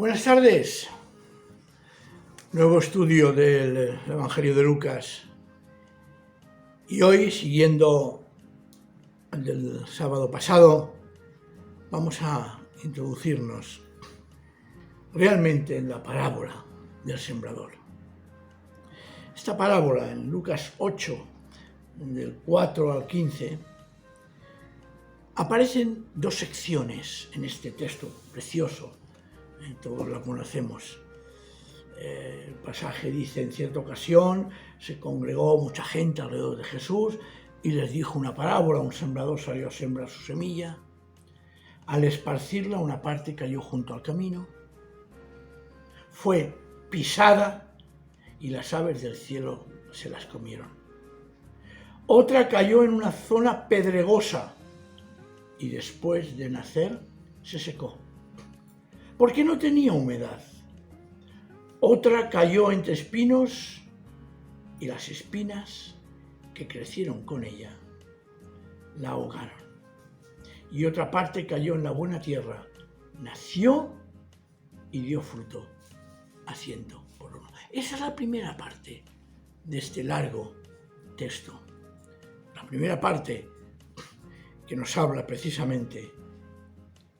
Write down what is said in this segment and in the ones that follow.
Buenas tardes. Nuevo estudio del Evangelio de Lucas. Y hoy, siguiendo el del sábado pasado, vamos a introducirnos realmente en la parábola del sembrador. Esta parábola, en Lucas 8, del 4 al 15, aparecen dos secciones en este texto precioso. Todos la conocemos. El pasaje dice: en cierta ocasión se congregó mucha gente alrededor de Jesús y les dijo una parábola. Un sembrador salió a sembrar su semilla. Al esparcirla, una parte cayó junto al camino, fue pisada y las aves del cielo se las comieron. Otra cayó en una zona pedregosa y después de nacer se secó, porque no tenía humedad. Otra cayó entre espinos y las espinas que crecieron con ella la ahogaron. Y otra parte cayó en la buena tierra, nació y dio fruto a 100 por uno. Esa es la primera parte de este largo texto. La primera parte que nos habla precisamente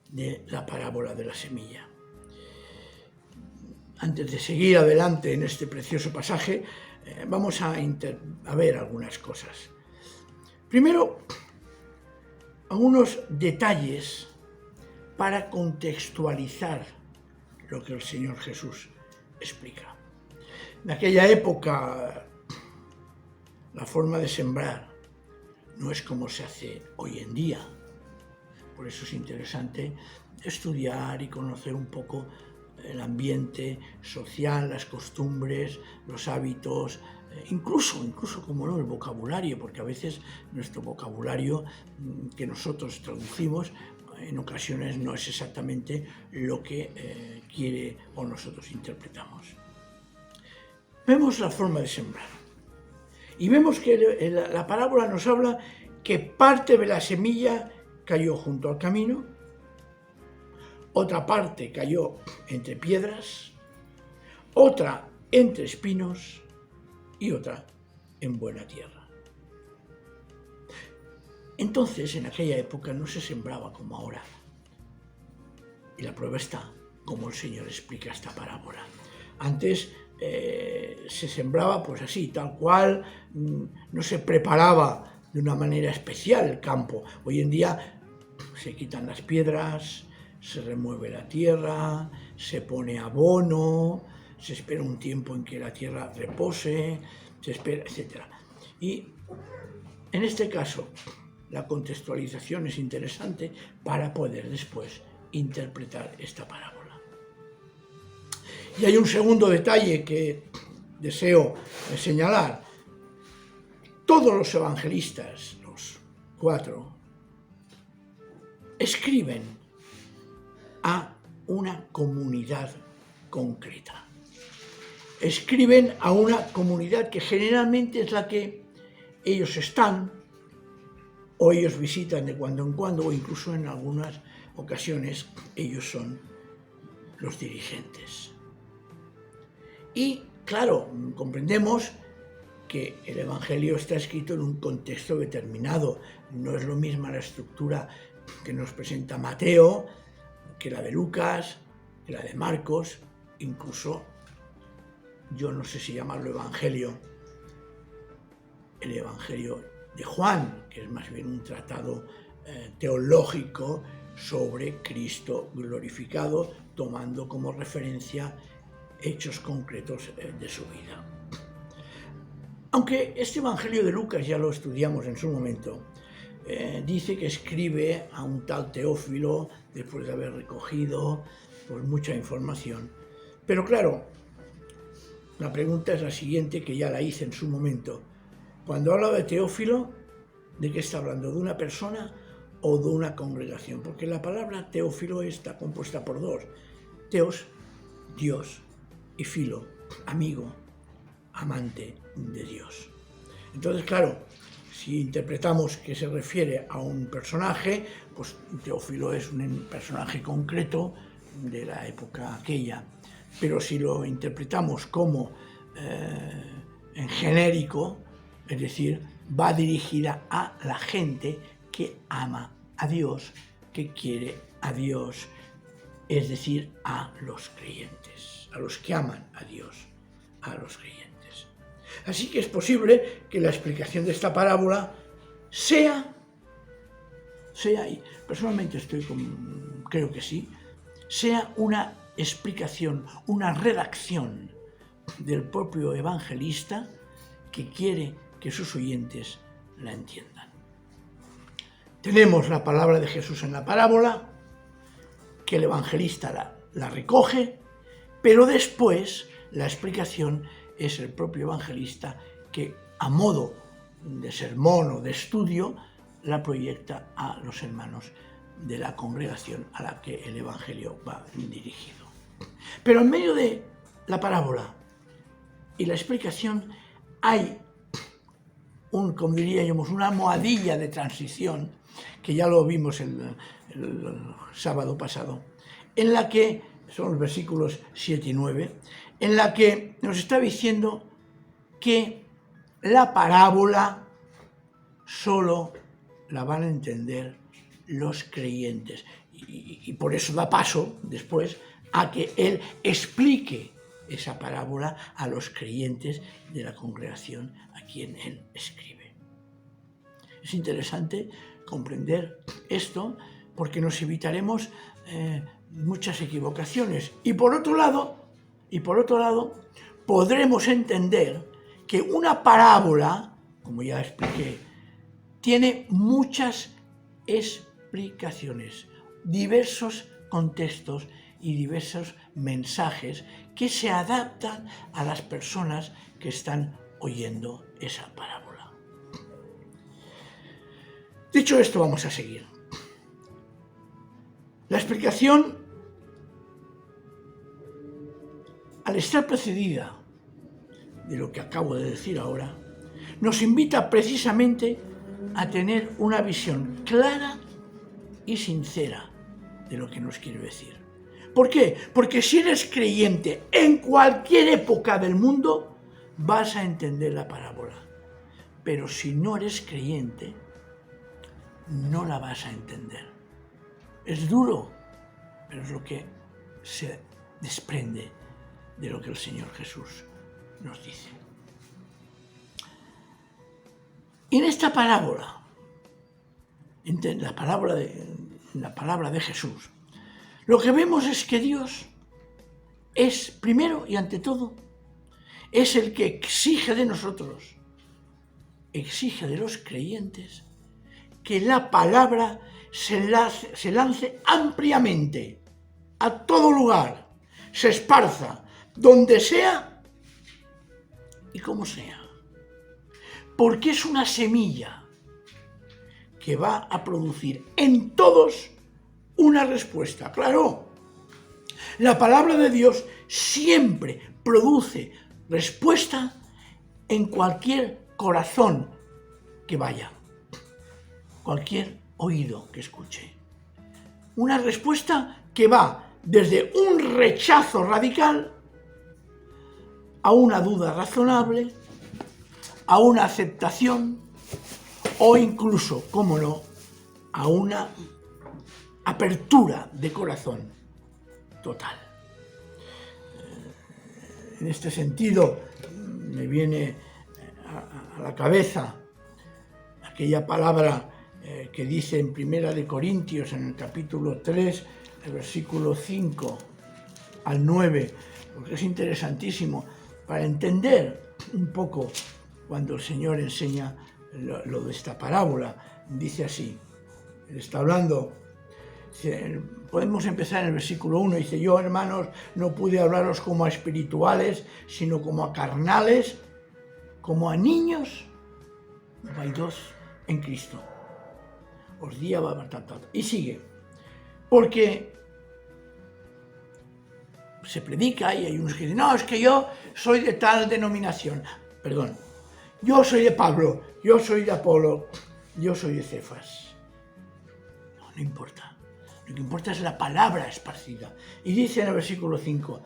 de la parábola de la semilla. Antes de seguir adelante en este precioso pasaje, vamos a ver algunas cosas. Primero, algunos detalles para contextualizar lo que el Señor Jesús explica. En aquella época, la forma de sembrar no es como se hace hoy en día. Por eso es interesante estudiar y conocer un poco el ambiente social, las costumbres, los hábitos, incluso como no, el vocabulario, porque a veces nuestro vocabulario que nosotros traducimos en ocasiones no es exactamente lo que quiere o nosotros interpretamos. Vemos la forma de sembrar y vemos que la parábola nos habla que parte de la semilla cayó junto al camino, otra parte cayó entre piedras, otra entre espinos y otra en buena tierra. Entonces, en aquella época no se sembraba como ahora. Y la prueba está, como el Señor explica esta parábola. Antes se sembraba pues así, tal cual, no se preparaba de una manera especial el campo. Hoy en día se quitan las piedras, se remueve la tierra, se pone abono, se espera un tiempo en que la tierra repose, se espera, etc. Y en este caso, la contextualización es interesante para poder después interpretar esta parábola. Y hay un segundo detalle que deseo señalar. Todos los evangelistas, los 4, escriben a una comunidad concreta. Escriben a una comunidad que generalmente es la que ellos están o ellos visitan de cuando en cuando, o incluso en algunas ocasiones ellos son los dirigentes. Y claro, comprendemos que el Evangelio está escrito en un contexto determinado. No es lo misma la estructura que nos presenta Mateo que la de Lucas, que la de Marcos, incluso, yo no sé si llamarlo Evangelio, el Evangelio de Juan, que es más bien un tratado teológico sobre Cristo glorificado, tomando como referencia hechos concretos de su vida. Aunque este Evangelio de Lucas ya lo estudiamos en su momento, dice que escribe a un tal Teófilo después de haber recogido pues, mucha información. Pero claro, la pregunta es la siguiente, que ya la hice en su momento. Cuando habla de Teófilo, ¿de qué está hablando? ¿De una persona o de una congregación? Porque la palabra Teófilo está compuesta por dos. Teos, Dios, y filo, amigo, amante de Dios. Entonces, claro, si interpretamos que se refiere a un personaje, pues Teófilo es un personaje concreto de la época aquella, pero si lo interpretamos como en genérico, es decir, va dirigida a la gente que ama a Dios, que quiere a Dios, es decir, a los creyentes, a los que aman a Dios, a los creyentes. Así que es posible que la explicación de esta parábola sea, y personalmente creo que sí, sea una explicación, una redacción del propio evangelista que quiere que sus oyentes la entiendan. Tenemos la palabra de Jesús en la parábola, que el evangelista la recoge, pero después la explicación es el propio evangelista que, a modo de sermón o de estudio, la proyecta a los hermanos de la congregación a la que el evangelio va dirigido. Pero en medio de la parábola y la explicación hay como diríamos, una almohadilla de transición, que ya lo vimos el sábado pasado, en la que, son los versículos 7 y 9, en la que nos está diciendo que la parábola solo la van a entender los creyentes. Y por eso da paso después a que él explique esa parábola a los creyentes de la congregación a quien él escribe. Es interesante comprender esto porque nos evitaremos muchas equivocaciones. Y por otro lado, podremos entender que una parábola, como ya expliqué, tiene muchas explicaciones, diversos contextos y diversos mensajes que se adaptan a las personas que están oyendo esa parábola. Dicho esto, vamos a seguir. La explicación, al estar precedida de lo que acabo de decir ahora, nos invita precisamente a tener una visión clara y sincera de lo que nos quiere decir. ¿Por qué? Porque si eres creyente en cualquier época del mundo, vas a entender la parábola. Pero si no eres creyente, no la vas a entender. Es duro, pero es lo que se desprende de lo que el Señor Jesús nos dice. Y en esta parábola, en la palabra de Jesús, lo que vemos es que Dios es, primero y ante todo, es el que exige de nosotros, exige de los creyentes, que la palabra se lance ampliamente, a todo lugar, se esparza, donde sea y como sea. Porque es una semilla que va a producir en todos una respuesta. Claro, la palabra de Dios siempre produce respuesta en cualquier corazón que vaya, cualquier oído que escuche. Una respuesta que va desde un rechazo radical a una duda razonable, a una aceptación o incluso, cómo no, a una apertura de corazón total. En este sentido, me viene a la cabeza aquella palabra que dice en Primera de Corintios, en el capítulo 3, el versículo 5 al 9, porque es interesantísimo para entender un poco cuando el Señor enseña lo de esta parábola. Dice así, está hablando, podemos empezar en el versículo 1, dice: yo, hermanos, no pude hablaros como a espirituales, sino como a carnales, como a niños vaidos en Cristo. Os di a y sigue, porque se predica y hay unos que dicen: no, es que yo soy de tal denominación. Perdón, yo soy de Pablo, yo soy de Apolo, yo soy de Cefas. No importa. Lo que importa es la palabra esparcida. Y dice en el versículo 5,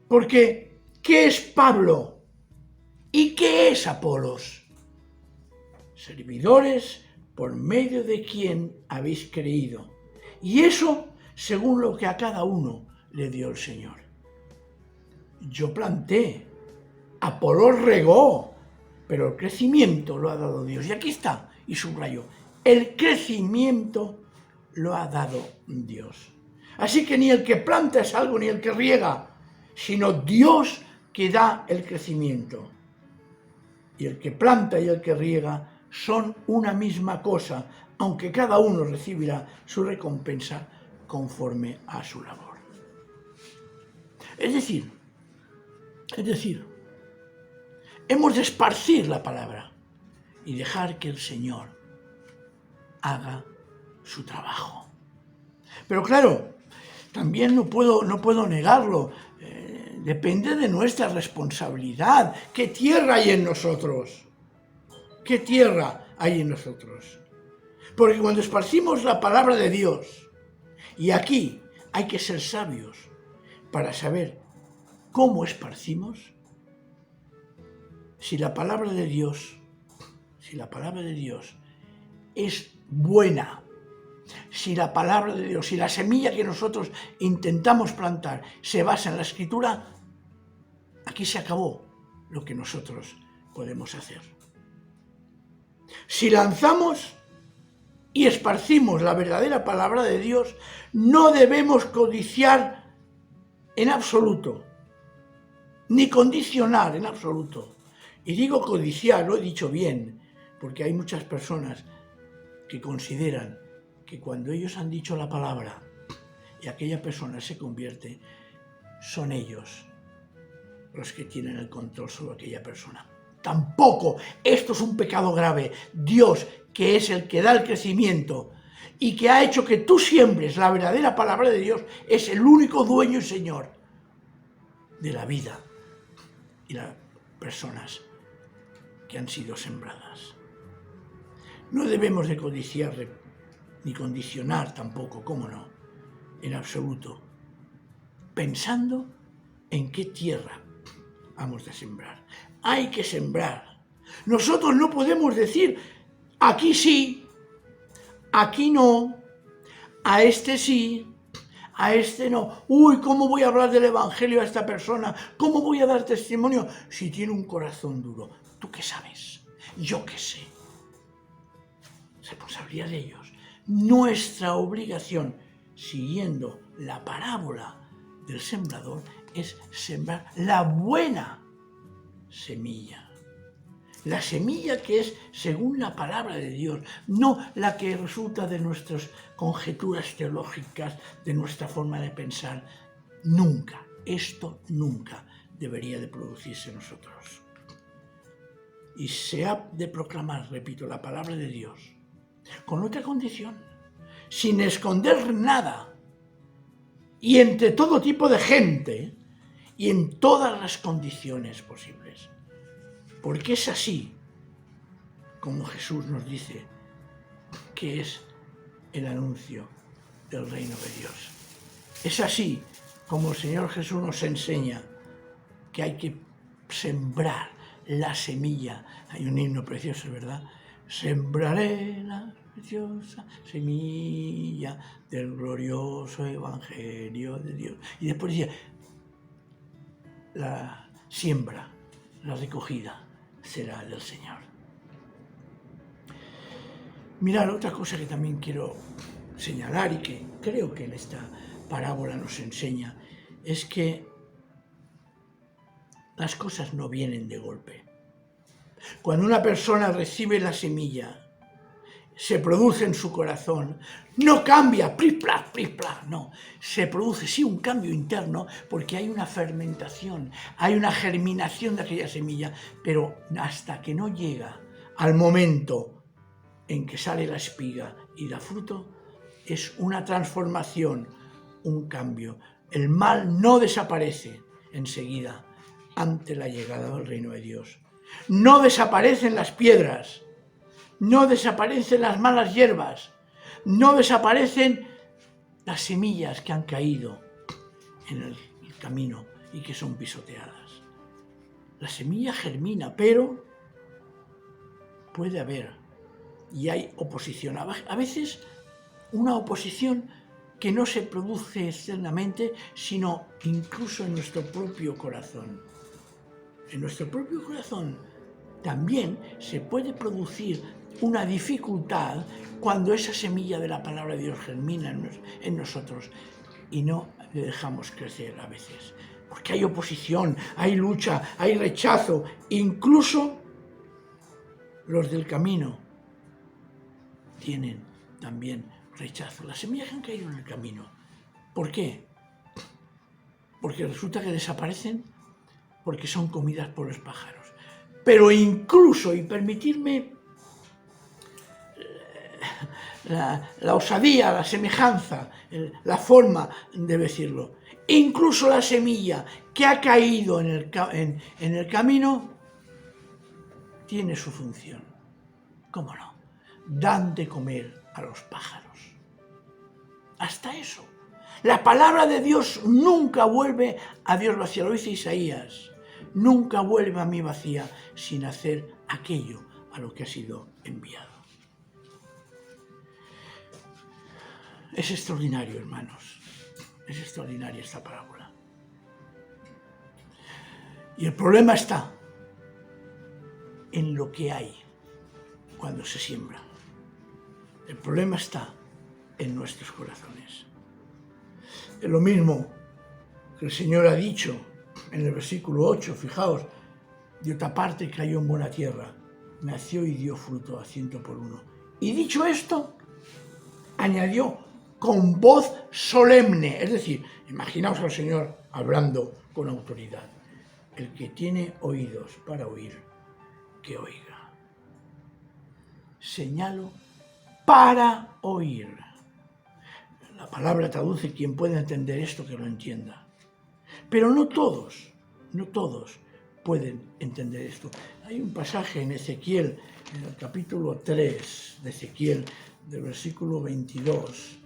porque ¿qué es Pablo? ¿Y qué es Apolos? Servidores por medio de quien habéis creído. Y eso según lo que a cada uno le dio el Señor. Yo planté, Apolos regó, pero el crecimiento lo ha dado Dios. Y aquí está, y subrayo, el crecimiento lo ha dado Dios. Así que ni el que planta es algo, ni el que riega, sino Dios que da el crecimiento. Y el que planta y el que riega son una misma cosa, aunque cada uno recibirá su recompensa conforme a su labor. Es decir, hemos de esparcir la palabra y dejar que el Señor haga su trabajo. Pero claro, también no puedo negarlo, depende de nuestra responsabilidad. ¿Qué tierra hay en nosotros? ¿Qué tierra hay en nosotros? Porque cuando esparcimos la palabra de Dios, y aquí hay que ser sabios para saber cómo esparcimos, si la palabra de Dios es buena, si la palabra de Dios, si la semilla que nosotros intentamos plantar se basa en la Escritura, aquí se acabó lo que nosotros podemos hacer. Si lanzamos y esparcimos la verdadera palabra de Dios, no debemos codiciar en absoluto, ni condicionar en absoluto. Y digo codiciar, lo he dicho bien, porque hay muchas personas que consideran que cuando ellos han dicho la palabra y aquella persona se convierte, son ellos los que tienen el control sobre aquella persona. Tampoco, esto es un pecado grave. Dios, que es el que da el crecimiento y que ha hecho que tú siembres la verdadera palabra de Dios, es el único dueño y Señor de la vida y las personas que han sido sembradas. No debemos de codiciar ni condicionar tampoco, cómo no, en absoluto, pensando en qué tierra hemos de sembrar. Hay que sembrar. Nosotros no podemos decir, aquí sí, aquí no, a este sí, a este no. Uy, ¿cómo voy a hablar del Evangelio a esta persona? ¿Cómo voy a dar testimonio si tiene un corazón duro? ¿Tú qué sabes? Yo qué sé. Responsabilidad de ellos. Nuestra obligación, siguiendo la parábola del sembrador, es sembrar la buena semilla. La semilla que es según la palabra de Dios, no la que resulta de nuestras conjeturas teológicas, de nuestra forma de pensar. Nunca, esto nunca debería de producirse en nosotros. Y se ha de proclamar, repito, la palabra de Dios, con otra condición, sin esconder nada, y entre todo tipo de gente, y en todas las condiciones posibles. Porque es así como Jesús nos dice que es el anuncio del reino de Dios. Es así como el Señor Jesús nos enseña que hay que sembrar la semilla. Hay un himno precioso, ¿verdad? Sembraré la preciosa semilla del glorioso evangelio de Dios. Y después decía, la siembra, la recogida será del Señor. Mirad, otra cosa que también quiero señalar y que creo que en esta parábola nos enseña es que las cosas no vienen de golpe. Cuando una persona recibe la semilla, se produce en su corazón, no cambia, plis, plas, no. Se produce, sí, un cambio interno, porque hay una fermentación, hay una germinación de aquella semilla, pero hasta que no llega al momento en que sale la espiga y da fruto, es una transformación, un cambio. El mal no desaparece enseguida ante la llegada del reino de Dios. No desaparecen las piedras, no desaparecen las malas hierbas, no desaparecen las semillas que han caído en el camino y que son pisoteadas. La semilla germina, pero puede haber, y hay oposición. A veces una oposición que no se produce externamente, sino incluso en nuestro propio corazón. En nuestro propio corazón también se puede producir una dificultad cuando esa semilla de la palabra de Dios germina en nosotros y no le dejamos crecer a veces. Porque hay oposición, hay lucha, hay rechazo, incluso los del camino tienen también rechazo. Las semillas que han caído en el camino. ¿Por qué? Porque resulta que desaparecen porque son comidas por los pájaros. Pero incluso, y permitirme la osadía, la semejanza, la forma de decirlo, incluso la semilla que ha caído en el camino tiene su función. ¿Cómo no? Dan de comer a los pájaros. Hasta eso. La palabra de Dios nunca vuelve a Dios vacía, lo dice Isaías. Nunca vuelve a mí vacía sin hacer aquello a lo que ha sido enviado. Es extraordinario, hermanos. Es extraordinaria esta parábola. Y el problema está en lo que hay cuando se siembra. El problema está en nuestros corazones. Es lo mismo que el Señor ha dicho en el versículo 8, fijaos, de otra parte cayó en buena tierra, nació y dio fruto a 100 por 1. Y dicho esto, añadió con voz solemne, es decir, imaginaos al Señor hablando con autoridad. El que tiene oídos para oír, que oiga. Señalo para oír. La palabra traduce quien pueda entender esto que lo entienda. Pero no todos pueden entender esto. Hay un pasaje en Ezequiel, en el capítulo 3 de Ezequiel, del versículo 22,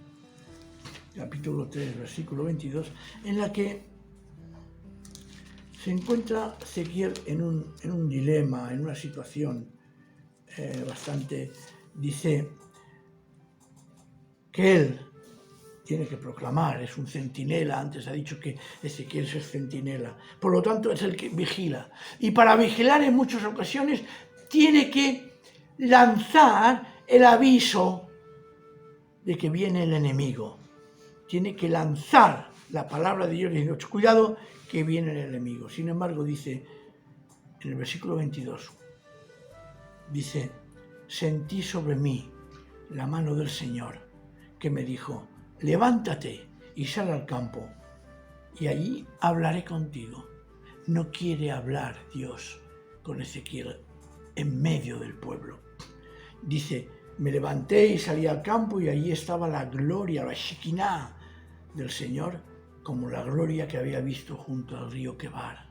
capítulo 3, versículo 22, en la que se encuentra Ezequiel en un dilema, en una situación bastante, dice que él tiene que proclamar, es un centinela, antes ha dicho que Ezequiel es centinela, por lo tanto es el que vigila. Y para vigilar en muchas ocasiones tiene que lanzar el aviso de que viene el enemigo. Tiene que lanzar la palabra de Dios diciendo, cuidado que viene el enemigo. Sin embargo, dice en el versículo 22, dice, sentí sobre mí la mano del Señor que me dijo, levántate y sal al campo, y allí hablaré contigo. No quiere hablar Dios con Ezequiel en medio del pueblo. Dice, me levanté y salí al campo y allí estaba la gloria, la Shekinah del Señor, como la gloria que había visto junto al río Quebar.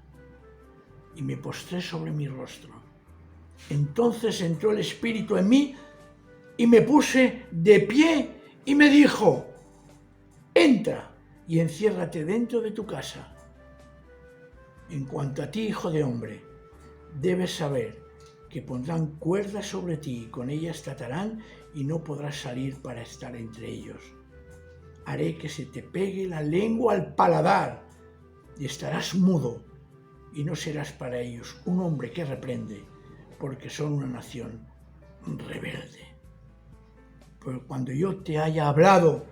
Y me postré sobre mi rostro. Entonces entró el Espíritu en mí y me puse de pie y me dijo, entra y enciérrate dentro de tu casa. En cuanto a ti, hijo de hombre, debes saber que pondrán cuerdas sobre ti y con ellas te atarán y no podrás salir para estar entre ellos. Haré que se te pegue la lengua al paladar y estarás mudo y no serás para ellos un hombre que reprende, porque son una nación rebelde. Pero cuando yo te haya hablado,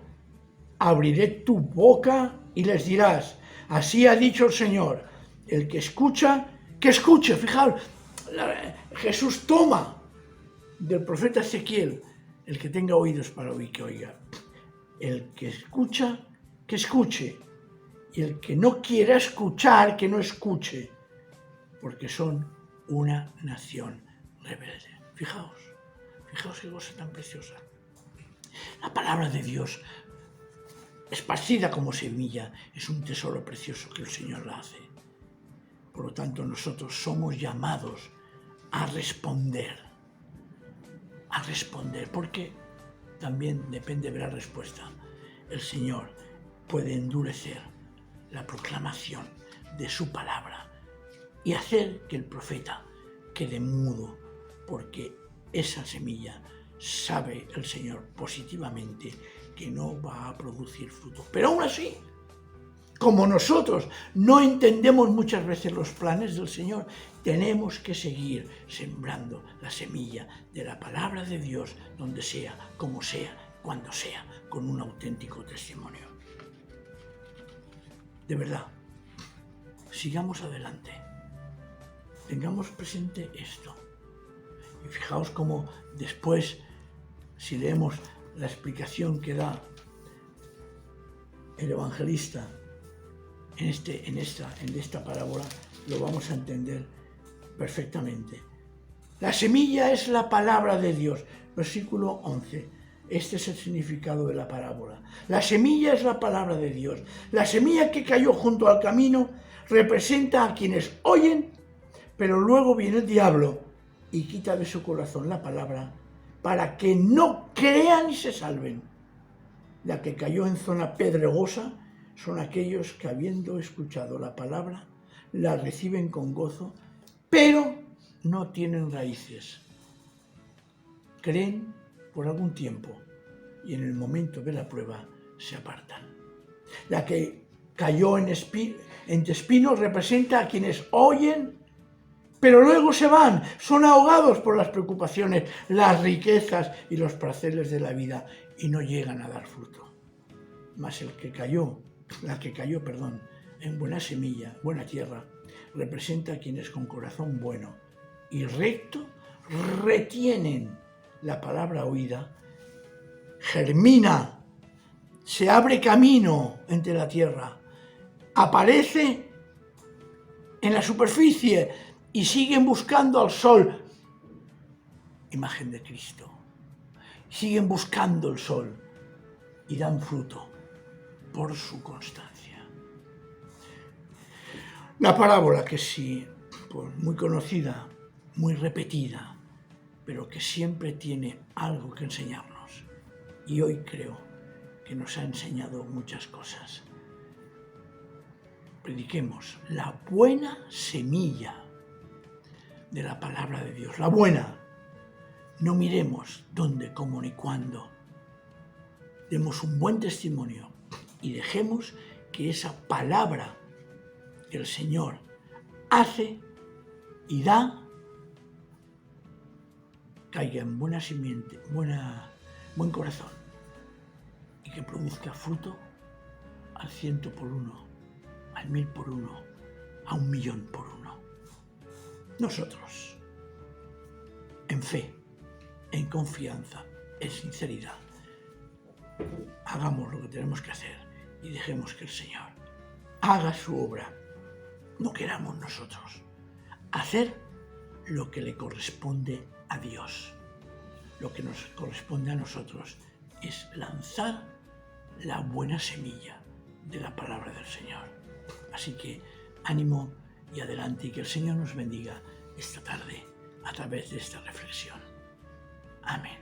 abriré tu boca y les dirás, así ha dicho el Señor, el que escucha, que escuche. Fijaos, Jesús toma del profeta Ezequiel, el que tenga oídos para oír, que oiga. El que escucha, que escuche. Y el que no quiera escuchar, que no escuche. Porque son una nación rebelde. Fijaos qué cosa tan preciosa. La palabra de Dios, esparcida como semilla, es un tesoro precioso que el Señor la hace. Por lo tanto, nosotros somos llamados a responder, porque también depende de la respuesta. el Señor puede endurecer la proclamación de su palabra y hacer que el profeta quede mudo, porque esa semilla sabe el Señor positivamente que no va a producir fruto. Pero aún así, como nosotros no entendemos muchas veces los planes del Señor, tenemos que seguir sembrando la semilla de la palabra de Dios donde sea, como sea, cuando sea, con un auténtico testimonio. De verdad, sigamos adelante. Tengamos presente esto. Y fijaos cómo después, si leemos la explicación que da el evangelista en esta parábola, lo vamos a entender perfectamente. La semilla es la palabra de Dios. Versículo 11. Este es el significado de la parábola. La semilla es la palabra de Dios. La semilla que cayó junto al camino representa a quienes oyen, pero luego viene el diablo y quita de su corazón la palabra para que no crean y se salven. La que cayó en zona pedregosa son aquellos que, habiendo escuchado la palabra, la reciben con gozo, pero no tienen raíces. Creen por algún tiempo y en el momento de la prueba se apartan. La que cayó entre espinos representa a quienes oyen, pero luego se van, son ahogados por las preocupaciones, las riquezas y los placeres de la vida y no llegan a dar fruto. Mas la que cayó, en buena semilla, buena tierra, representa a quienes con corazón bueno y recto retienen la palabra oída, germina, se abre camino entre la tierra, aparece en la superficie y siguen buscando al sol, imagen de Cristo. Siguen buscando el sol y dan fruto por su constancia. La parábola que sí, pues muy conocida, muy repetida, pero que siempre tiene algo que enseñarnos. Y hoy creo que nos ha enseñado muchas cosas. Prediquemos la buena semilla de la palabra de Dios, la buena. No miremos dónde, cómo ni cuándo. Demos un buen testimonio y dejemos que esa palabra que el Señor hace y da caiga en buena simiente, buen corazón y que produzca fruto al 100 por 1, al 1000 por 1, a 1.000.000 por 1. Nosotros, en fe, en confianza, en sinceridad, hagamos lo que tenemos que hacer y dejemos que el Señor haga su obra. No queramos nosotros hacer lo que le corresponde a Dios. Lo que nos corresponde a nosotros es lanzar la buena semilla de la palabra del Señor. Así que ánimo y adelante, y que el Señor nos bendiga esta tarde a través de esta reflexión. Amén.